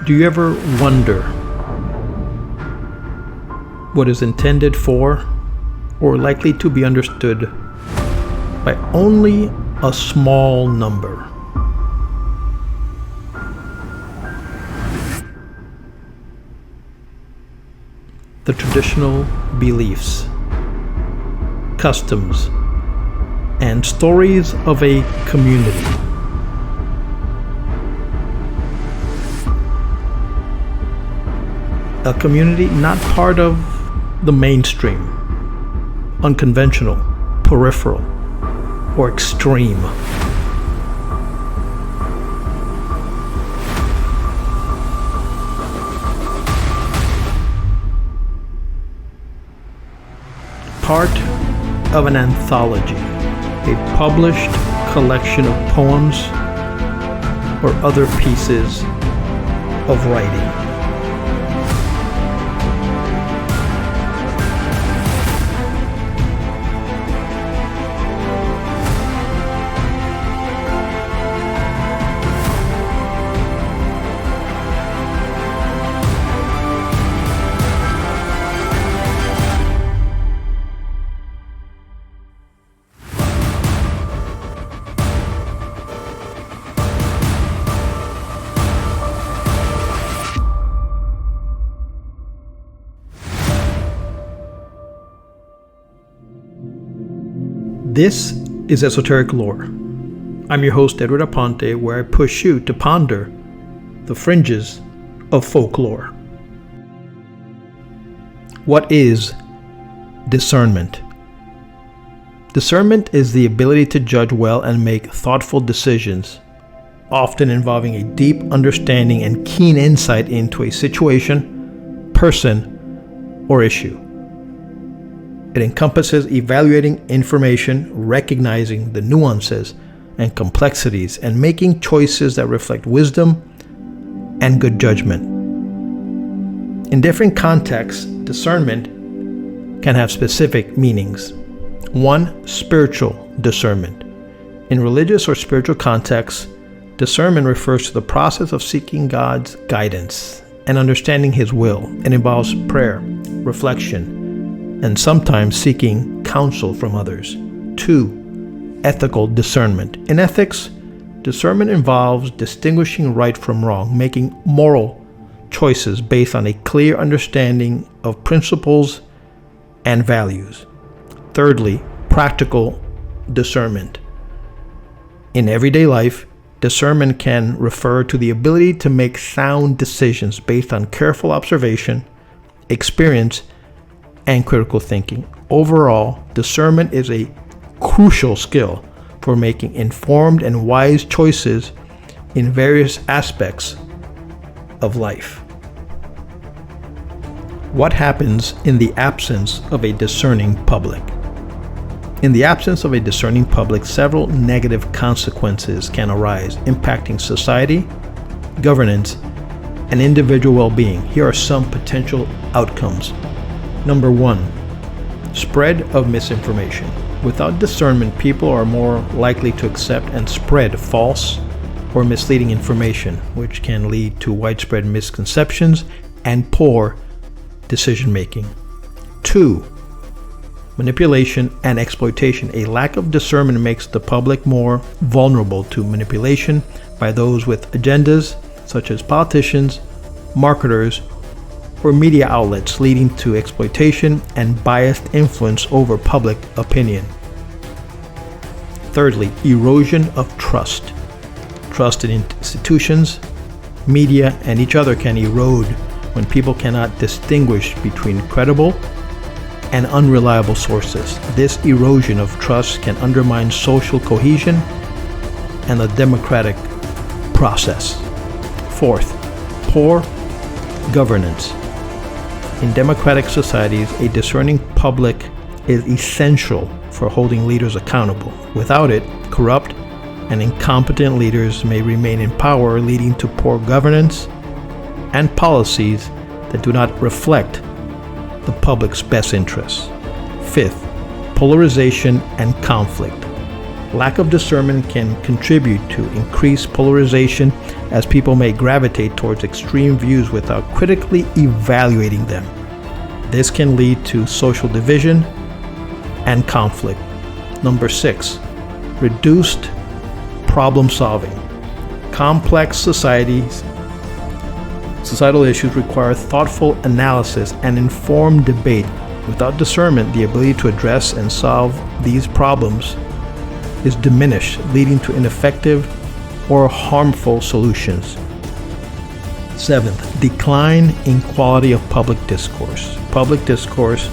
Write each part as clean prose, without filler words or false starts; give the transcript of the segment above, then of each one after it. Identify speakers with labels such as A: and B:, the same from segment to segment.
A: Do you ever wonder what is intended for or likely to be understood by only a small number? The traditional beliefs, customs, and stories of a community. A community not part of the mainstream, unconventional, peripheral, or extreme. Part of an anthology, a published collection of poems or other pieces of writing. This is Esoteric Lore. I'm your host, Edward Aponte, where I push you to ponder the fringes of folklore. What is discernment? Discernment is the ability to judge well and make thoughtful decisions, often involving a deep understanding and keen insight into a situation, person, or issue. It encompasses evaluating information, recognizing the nuances and complexities, and making choices that reflect wisdom and good judgment. In different contexts, discernment can have specific meanings. 1. Spiritual discernment. In religious or spiritual contexts, discernment refers to the process of seeking God's guidance and understanding His will. It involves prayer, reflection, and sometimes seeking counsel from others. 2. Ethical discernment. In ethics, discernment involves distinguishing right from wrong, making moral choices based on a clear understanding of principles and values. Thirdly, practical discernment. In everyday life, discernment can refer to the ability to make sound decisions based on careful observation, experience, and critical thinking. Overall, discernment is a crucial skill for making informed and wise choices in various aspects of life. What happens in the absence of a discerning public? In the absence of a discerning public, several negative consequences can arise, impacting society, governance, and individual well-being. Here are some potential outcomes. Number 1, spread of misinformation. Without discernment, people are more likely to accept and spread false or misleading information, which can lead to widespread misconceptions and poor decision-making. 2, manipulation and exploitation. A lack of discernment makes the public more vulnerable to manipulation by those with agendas, such as politicians, marketers, or media outlets, leading to exploitation and biased influence over public opinion. Thirdly, erosion of trust. Trust in institutions, media, and each other can erode when people cannot distinguish between credible and unreliable sources. This erosion of trust can undermine social cohesion and the democratic process. Fourth, poor governance. In democratic societies, a discerning public is essential for holding leaders accountable. Without it, corrupt and incompetent leaders may remain in power, leading to poor governance and policies that do not reflect the public's best interests. Fifth, polarization and conflict. Lack of discernment can contribute to increased polarization, as people may gravitate towards extreme views without critically evaluating them. This can lead to social division and conflict. Number 6, reduced problem solving. Complex societal issues require thoughtful analysis and informed debate. Without discernment, the ability to address and solve these problems is diminished, leading to ineffective or harmful solutions. 7th, decline in quality of public discourse. Public discourse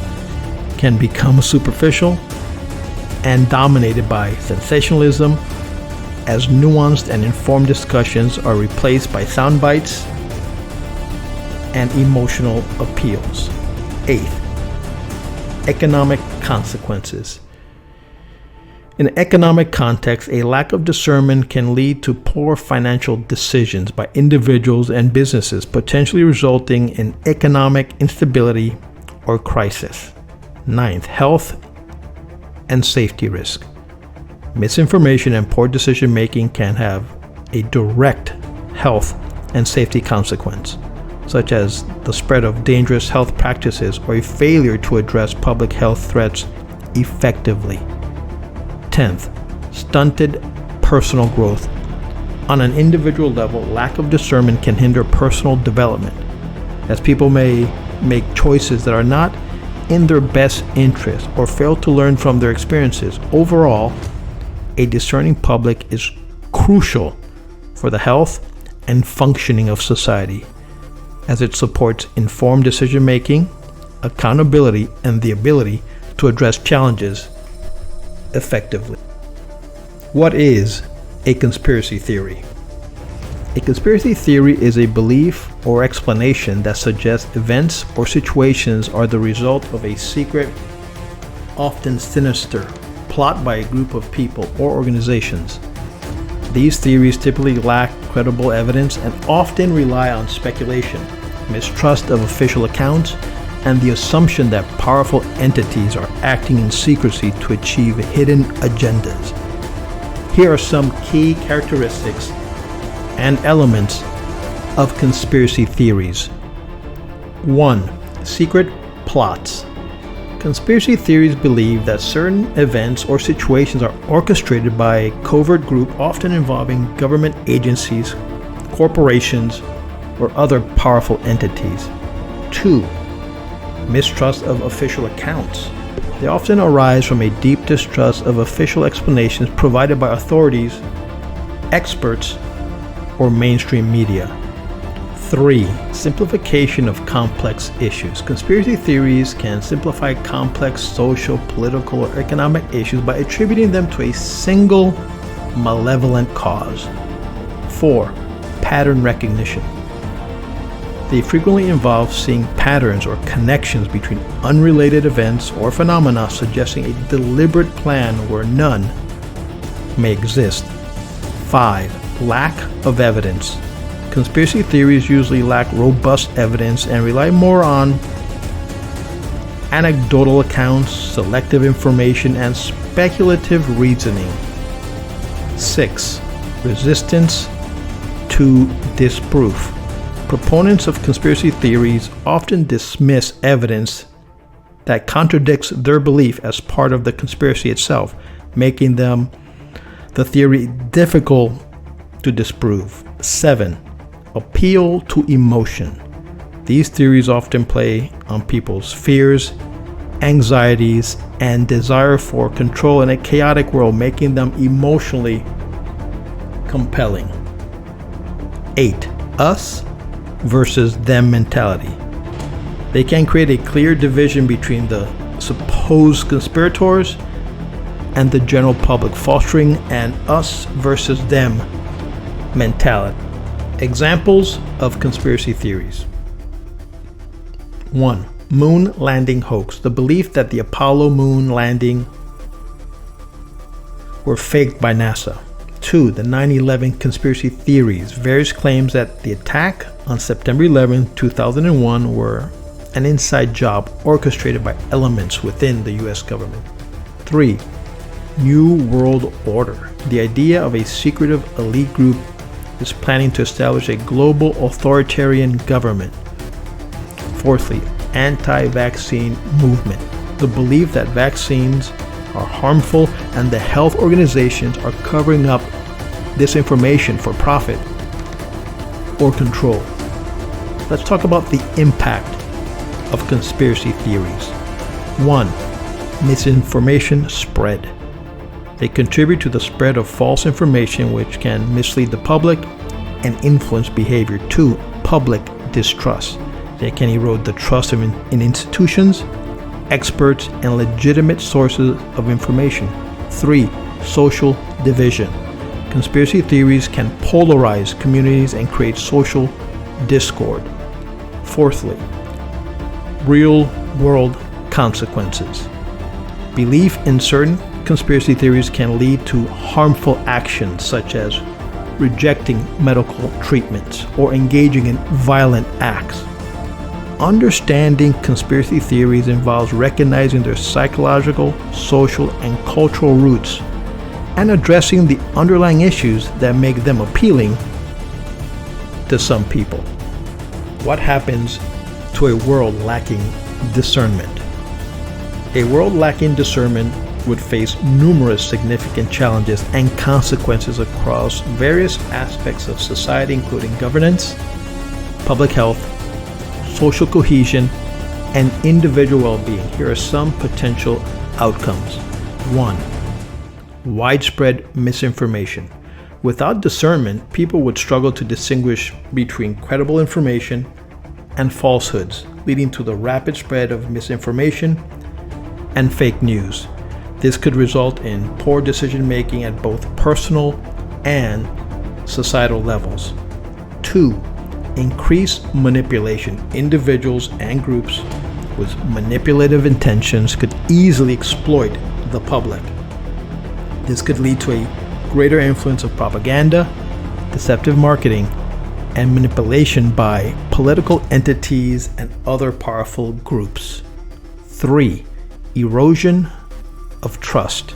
A: can become superficial and dominated by sensationalism, as nuanced and informed discussions are replaced by sound bites and emotional appeals. 8th, economic consequences. In an economic context, a lack of discernment can lead to poor financial decisions by individuals and businesses, potentially resulting in economic instability or crisis. 9th, health and safety risk. Misinformation and poor decision making can have a direct health and safety consequence, such as the spread of dangerous health practices or a failure to address public health threats effectively. 10th, stunted personal growth. On an individual level, lack of discernment can hinder personal development, as people may make choices that are not in their best interest or fail to learn from their experiences. Overall, a discerning public is crucial for the health and functioning of society, as it supports informed decision making, accountability, and the ability to address challenges effectively. What is a conspiracy theory? A conspiracy theory is a belief or explanation that suggests events or situations are the result of a secret, often sinister, plot by a group of people or organizations. These theories typically lack credible evidence and often rely on speculation, mistrust of official accounts, and the assumption that powerful entities are acting in secrecy to achieve hidden agendas. Here are some key characteristics and elements of conspiracy theories. 1. Secret plots. Conspiracy theories believe that certain events or situations are orchestrated by a covert group, often involving government agencies, corporations, or other powerful entities. 2. Mistrust of official accounts. They often arise from a deep distrust of official explanations provided by authorities, experts, or mainstream media. 3. Simplification of complex issues. Conspiracy theories can simplify complex social, political, or economic issues by attributing them to a single malevolent cause. 4. Pattern recognition. They frequently involve seeing patterns or connections between unrelated events or phenomena, suggesting a deliberate plan where none may exist. 5. Lack of evidence. Conspiracy theories usually lack robust evidence and rely more on anecdotal accounts, selective information, and speculative reasoning. 6. Resistance to disproof. Proponents of conspiracy theories often dismiss evidence that contradicts their belief as part of the conspiracy itself, making the theory difficult to disprove. 7. Appeal to emotion. These theories often play on people's fears, anxieties, and desire for control in a chaotic world, making them emotionally compelling. 8. Us versus them mentality. They can create a clear division between the supposed conspirators and the general public, fostering an us versus them mentality. Examples of conspiracy theories. 1. Moon landing hoax. The belief that the Apollo moon landing were faked by NASA. 2. The 9/11 conspiracy theories. Various claims that the attack on September 11, 2001 were an inside job orchestrated by elements within the U.S. government. 3. New World Order. The idea of a secretive elite group is planning to establish a global authoritarian government. Fourthly, anti-vaccine movement. The belief that vaccines are harmful and the health organizations are covering up this information for profit or control. Let's talk about the impact of conspiracy theories. 1. Misinformation spread. They contribute to the spread of false information which can mislead the public and influence behavior. 2. Public distrust. They can erode the trust in institutions, experts, and legitimate sources of information. 3. Social division. Conspiracy theories can polarize communities and create social discord. Fourthly, real-world consequences. Belief in certain conspiracy theories can lead to harmful actions such as rejecting medical treatments or engaging in violent acts. Understanding conspiracy theories involves recognizing their psychological, social, and cultural roots and addressing the underlying issues that make them appealing to some people. What happens to a world lacking discernment? A world lacking discernment would face numerous significant challenges and consequences across various aspects of society, including governance, public health, social cohesion, and individual well-being. Here are some potential outcomes. 1. Widespread misinformation. Without discernment, people would struggle to distinguish between credible information and falsehoods, leading to the rapid spread of misinformation and fake news. This could result in poor decision-making at both personal and societal levels. 2. Increased manipulation. Individuals and groups with manipulative intentions could easily exploit the public. This could lead to a greater influence of propaganda, deceptive marketing, and manipulation by political entities and other powerful groups. 3. Erosion of trust.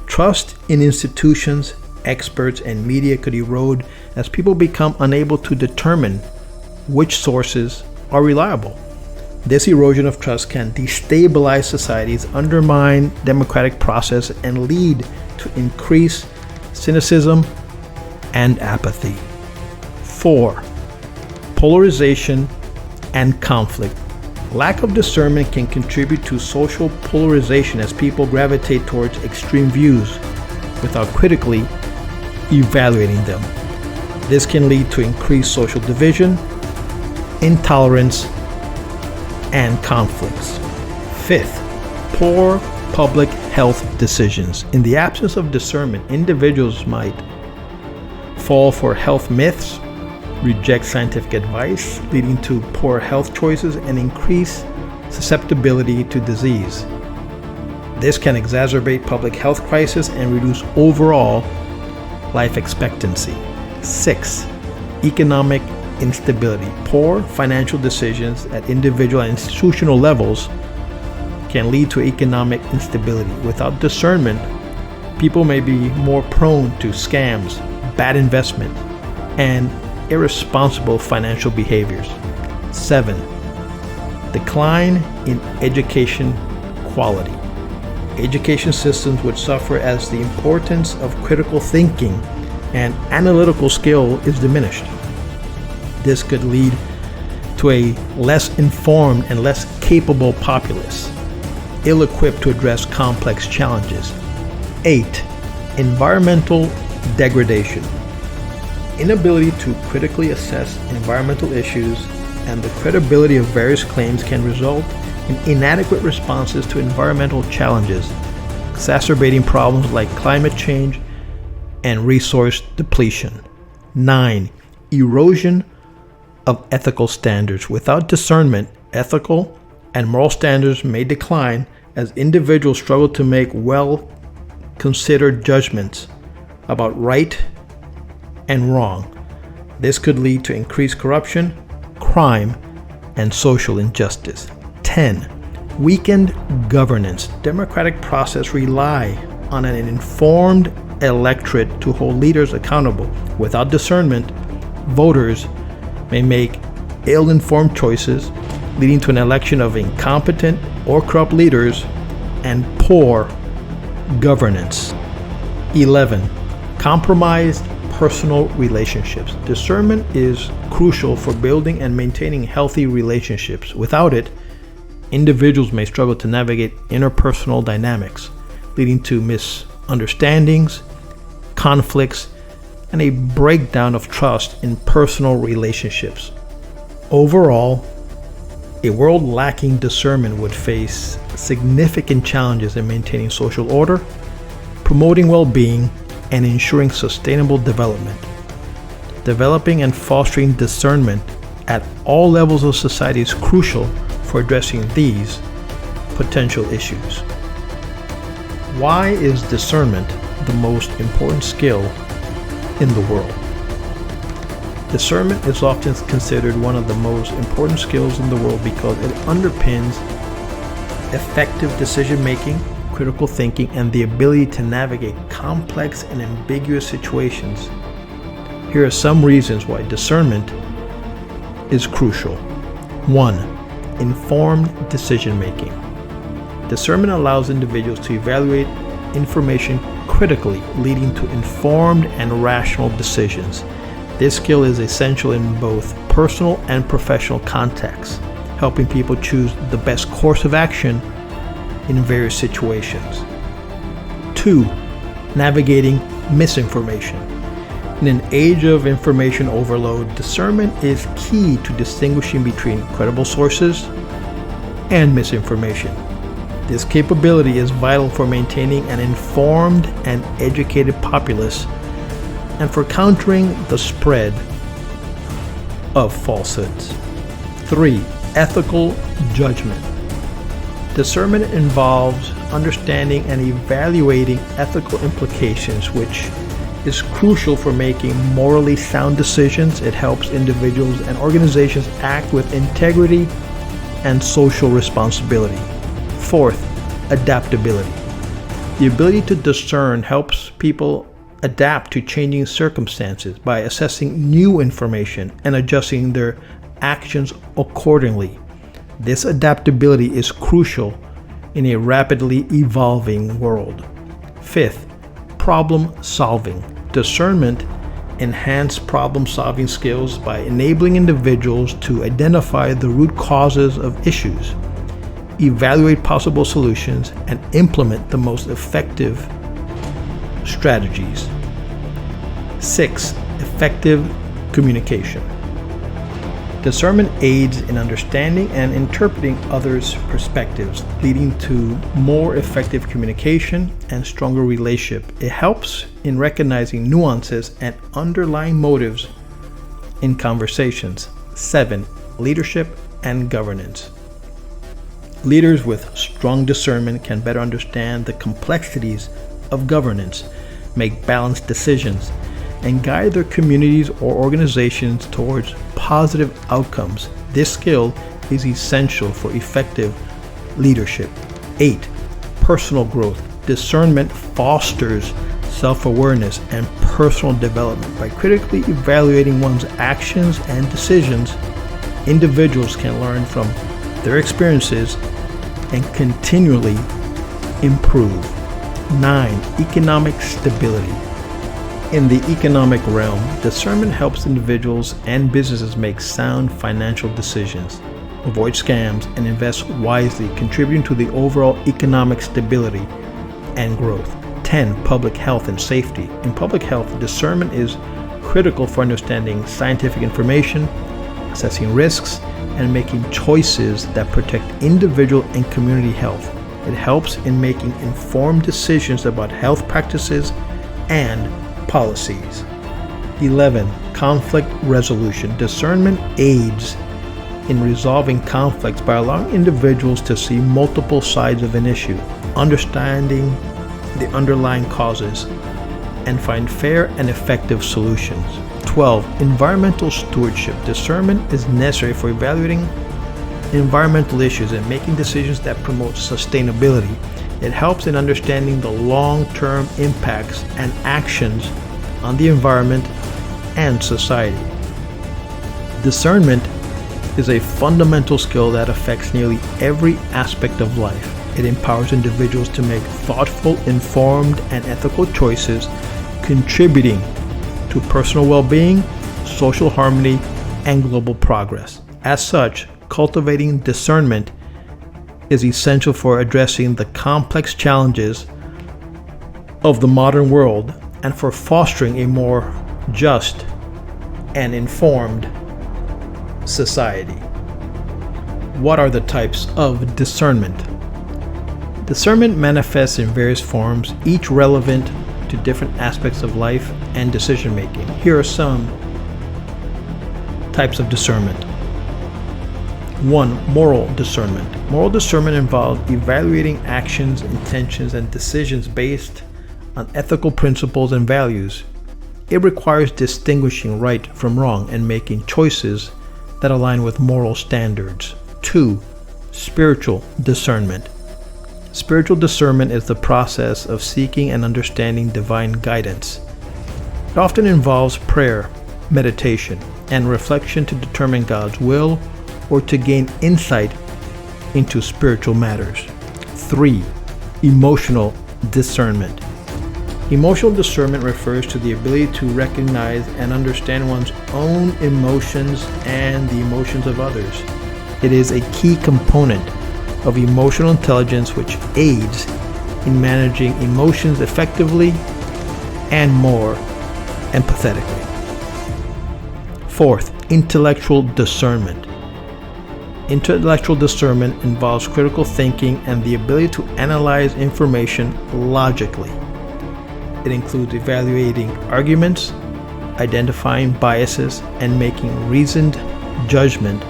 A: Trust in institutions, experts, and media could erode as people become unable to determine which sources are reliable. This erosion of trust can destabilize societies, undermine democratic process, and lead to increased cynicism and apathy. 4. Polarization and conflict. Lack of discernment can contribute to social polarization as people gravitate towards extreme views without critically evaluating them. This can lead to increased social division, intolerance, and conflicts. 5th, poor public health decisions. In the absence of discernment, individuals might fall for health myths, reject scientific advice, leading to poor health choices and increase susceptibility to disease. This can exacerbate public health crisis and reduce overall life expectancy. 6. Economic instability. Poor financial decisions at individual and institutional levels can lead to economic instability. Without discernment, people may be more prone to scams, bad investment, and irresponsible financial behaviors. 7. Decline in education quality. Education systems would suffer as the importance of critical thinking and analytical skill is diminished. This could lead to a less informed and less capable populace, ill-equipped to address complex challenges. 8. Environmental degradation. Inability to critically assess environmental issues and the credibility of various claims can result in inadequate responses to environmental challenges, exacerbating problems like climate change and resource depletion. 9. Erosion of ethical standards. Without discernment, ethical and moral standards may decline as individuals struggle to make well-considered judgments about right and wrong. This could lead to increased corruption, crime, and social injustice. 10. Weakened governance. Democratic process rely on an informed electorate to hold leaders accountable. Without discernment, voters may make ill-informed choices, leading to an election of incompetent or corrupt leaders and poor governance. 11. Compromised personal relationships. Discernment is crucial for building and maintaining healthy relationships. Without it, individuals may struggle to navigate interpersonal dynamics, leading to misunderstandings, conflicts, and a breakdown of trust in personal relationships. Overall, a world lacking discernment would face significant challenges in maintaining social order, promoting well-being, and ensuring sustainable development. Developing and fostering discernment at all levels of society is crucial for addressing these potential issues. Why is discernment the most important skill in the world? Discernment is often considered one of the most important skills in the world because it underpins effective decision-making, critical thinking, and the ability to navigate complex and ambiguous situations. Here are some reasons why discernment is crucial. 1. Informed decision-making. Discernment allows individuals to evaluate information critically, leading to informed and rational decisions. This skill is essential in both personal and professional contexts, helping people choose the best course of action in various situations. 2. Navigating misinformation. In an age of information overload, discernment is key to distinguishing between credible sources and misinformation. This capability is vital for maintaining an informed and educated populace and for countering the spread of falsehoods. 3. Ethical judgment. Discernment involves understanding and evaluating ethical implications, which is crucial for making morally sound decisions. It helps individuals and organizations act with integrity and social responsibility. 4th, adaptability. The ability to discern helps people adapt to changing circumstances by assessing new information and adjusting their actions accordingly. This adaptability is crucial in a rapidly evolving world. 5th, problem solving. Discernment enhances problem-solving skills by enabling individuals to identify the root causes of issues, evaluate possible solutions, and implement the most effective strategies. 6. Effective communication. Discernment aids in understanding and interpreting others' perspectives, leading to more effective communication and stronger relationship. It helps in recognizing nuances and underlying motives in conversations. 7. Leadership and governance. Leaders with strong discernment can better understand the complexities of governance, make balanced decisions, and guide their communities or organizations towards positive outcomes. This skill is essential for effective leadership. 8. Personal growth. Discernment fosters self-awareness and personal development. By critically evaluating one's actions and decisions, individuals can learn from their experiences and continually improve. 9. Economic stability. In the economic realm, discernment helps individuals and businesses make sound financial decisions, avoid scams, and invest wisely, contributing to the overall economic stability and growth. 10. Public health and safety. In public health, discernment is critical for understanding scientific information, assessing risks, and making choices that protect individual and community health. It helps in making informed decisions about health practices and policies. 11. Conflict resolution. Discernment aids in resolving conflicts by allowing individuals to see multiple sides of an issue, understanding the underlying causes, and find fair and effective solutions. 12. Environmental stewardship. Discernment is necessary for evaluating environmental issues and making decisions that promote sustainability. It helps in understanding the long-term impacts and actions on the environment and society. Discernment is a fundamental skill that affects nearly every aspect of life. It empowers individuals to make thoughtful, informed, and ethical choices, contributing to personal well-being, social harmony, and global progress. As such, cultivating discernment is essential for addressing the complex challenges of the modern world and for fostering a more just and informed society. What are the types of discernment? Discernment manifests in various forms, each relevant to different aspects of life and decision making. Here are some types of discernment. 1. Moral discernment. Moral discernment involves evaluating actions, intentions, and decisions based on ethical principles and values. It requires distinguishing right from wrong and making choices that align with moral standards. 2. Spiritual discernment. Spiritual discernment is the process of seeking and understanding divine guidance. It often involves prayer, meditation, and reflection to determine God's will or to gain insight into spiritual matters. 3. Emotional discernment. Emotional discernment refers to the ability to recognize and understand one's own emotions and the emotions of others. It is a key component of emotional intelligence which aids in managing emotions effectively and more empathetically. 4th, intellectual discernment. Intellectual discernment involves critical thinking and the ability to analyze information logically. It includes evaluating arguments, identifying biases, and making reasoned judgment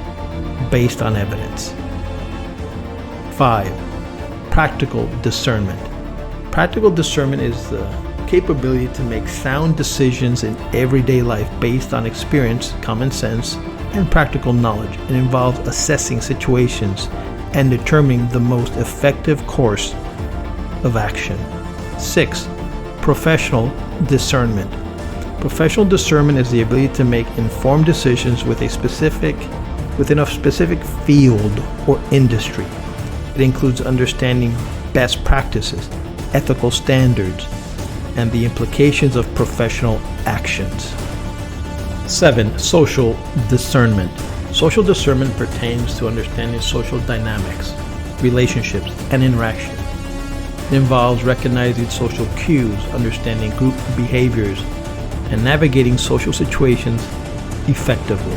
A: based on evidence. 5. Practical discernment. Practical discernment is the capability to make sound decisions in everyday life based on experience, common sense, and practical knowledge. It involves assessing situations and determining the most effective course of action. 6. Professional discernment. Professional discernment is the ability to make informed decisions within a specific field or industry. It includes understanding best practices, ethical standards, and the implications of professional actions. 7. Social discernment. Social discernment pertains to understanding social dynamics, relationships, and interactions. It involves recognizing social cues, understanding group behaviors, and navigating social situations effectively.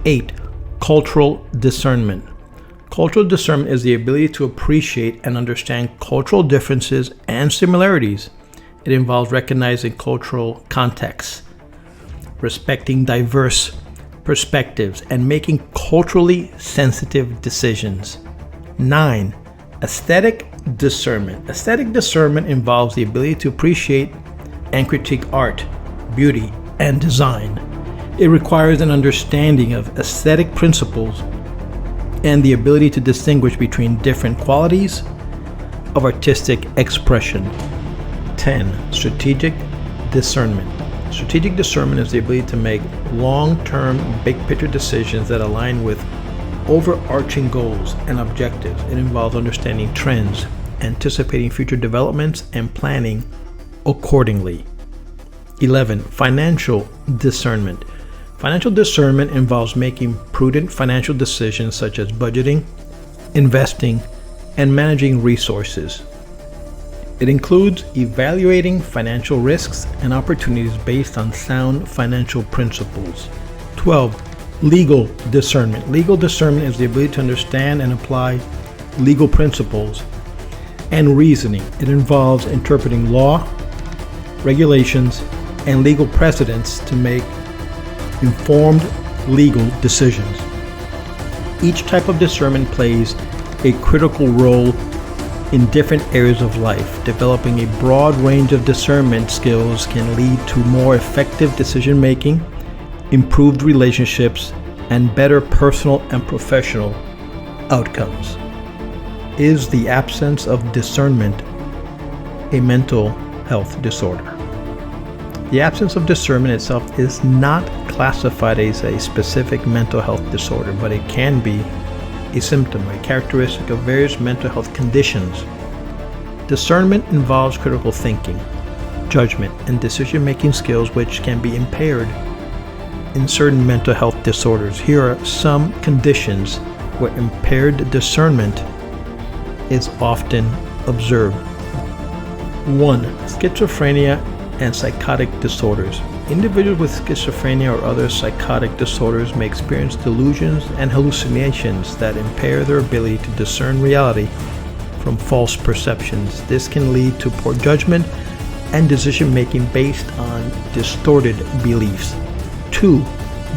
A: 8. Cultural discernment. Cultural discernment is the ability to appreciate and understand cultural differences and similarities. It involves recognizing cultural contexts, respecting diverse perspectives, and making culturally sensitive decisions. 9. Aesthetic discernment. Aesthetic discernment involves the ability to appreciate and critique art, beauty, and design. It requires an understanding of aesthetic principles and the ability to distinguish between different qualities of artistic expression. 10. Strategic discernment. Strategic discernment is the ability to make long-term, big-picture decisions that align with overarching goals and objectives. It involves understanding trends, anticipating future developments, and planning accordingly. 11. Financial discernment. Financial discernment involves making prudent financial decisions such as budgeting, investing, and managing resources. It includes evaluating financial risks and opportunities based on sound financial principles. 12. Legal discernment. Legal discernment is the ability to understand and apply legal principles and reasoning. It involves interpreting law, regulations, and legal precedents to make informed legal decisions. Each type of discernment plays a critical role in different areas of life. Developing a broad range of discernment skills can lead to more effective decision making, improved relationships, and better personal and professional outcomes. Is the absence of discernment a mental health disorder? The absence of discernment itself is not classified as a specific mental health disorder, but it can be a symptom, a characteristic of various mental health conditions. Discernment involves critical thinking, judgment, and decision-making skills which can be impaired in certain mental health disorders. Here are some conditions where impaired discernment is often observed. 1. Schizophrenia and psychotic disorders. Individuals with schizophrenia or other psychotic disorders may experience delusions and hallucinations that impair their ability to discern reality from false perceptions. This can lead to poor judgment and decision-making based on distorted beliefs. 2.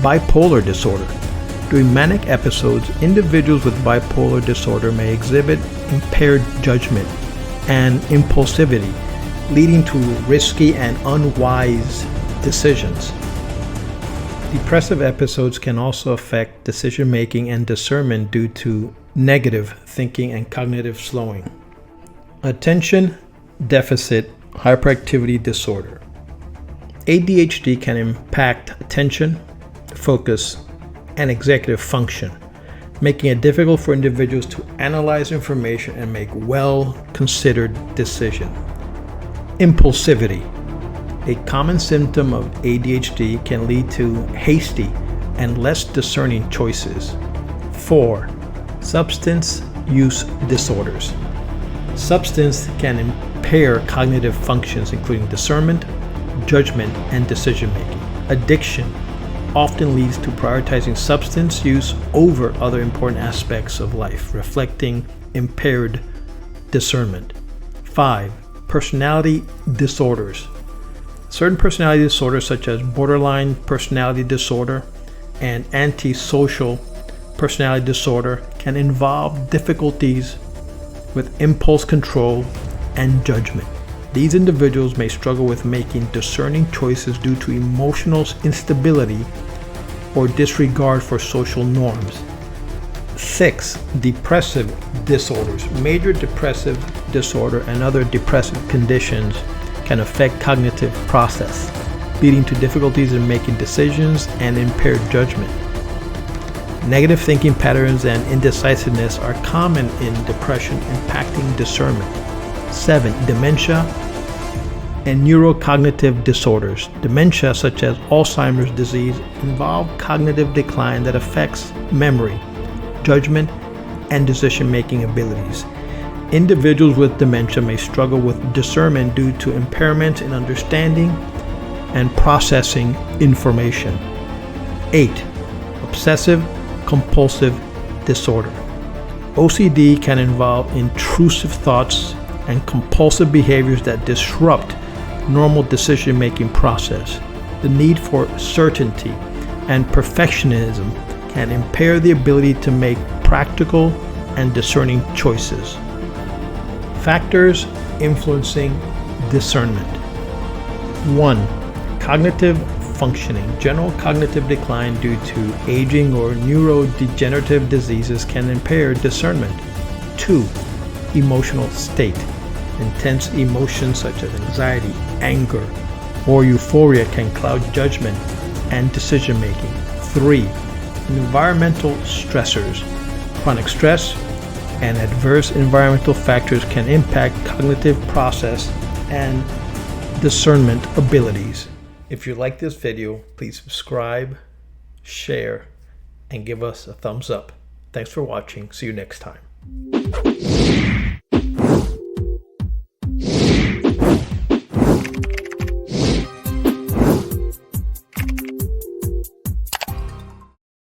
A: Bipolar disorder. During manic episodes, individuals with bipolar disorder may exhibit impaired judgment and impulsivity, leading to risky and unwise decisions. Depressive episodes can also affect decision-making and discernment due to negative thinking and cognitive slowing. Attention deficit hyperactivity disorder. ADHD can impact attention, focus, and executive function, making it difficult for individuals to analyze information and make well-considered decisions. Impulsivity. A common symptom of ADHD can lead to hasty and less discerning choices. 4. Substance use disorders. Substance can impair cognitive functions including discernment, judgment, and decision-making. Addiction often leads to prioritizing substance use over other important aspects of life, reflecting impaired discernment. 5. Personality disorders. Certain personality disorders such as borderline personality disorder and antisocial personality disorder can involve difficulties with impulse control and judgment. These individuals may struggle with making discerning choices due to emotional instability or disregard for social norms. 6. Depressive disorders. Major depressive disorder and other depressive conditions can affect cognitive process, leading to difficulties in making decisions and impaired judgment. Negative thinking patterns and indecisiveness are common in depression, impacting discernment. 7. Dementia and neurocognitive disorders. Dementia, such as Alzheimer's disease, involve cognitive decline that affects memory, judgment, and decision-making abilities. Individuals with dementia may struggle with discernment due to impairment in understanding and processing information. 8. Obsessive compulsive disorder. OCD can involve intrusive thoughts and compulsive behaviors that disrupt normal decision-making process. The need for certainty and perfectionism can impair the ability to make practical and discerning choices. Factors influencing discernment. 1. Cognitive functioning. General cognitive decline due to aging or neurodegenerative diseases can impair discernment. 2. Emotional state. Intense emotions such as anxiety, anger, or euphoria can cloud judgment and decision-making. 3. Environmental stressors. Chronic stress and adverse environmental factors can impact cognitive process and discernment abilities. If you like this video, please subscribe, share, and give us a thumbs up. Thanks for watching. See you next time.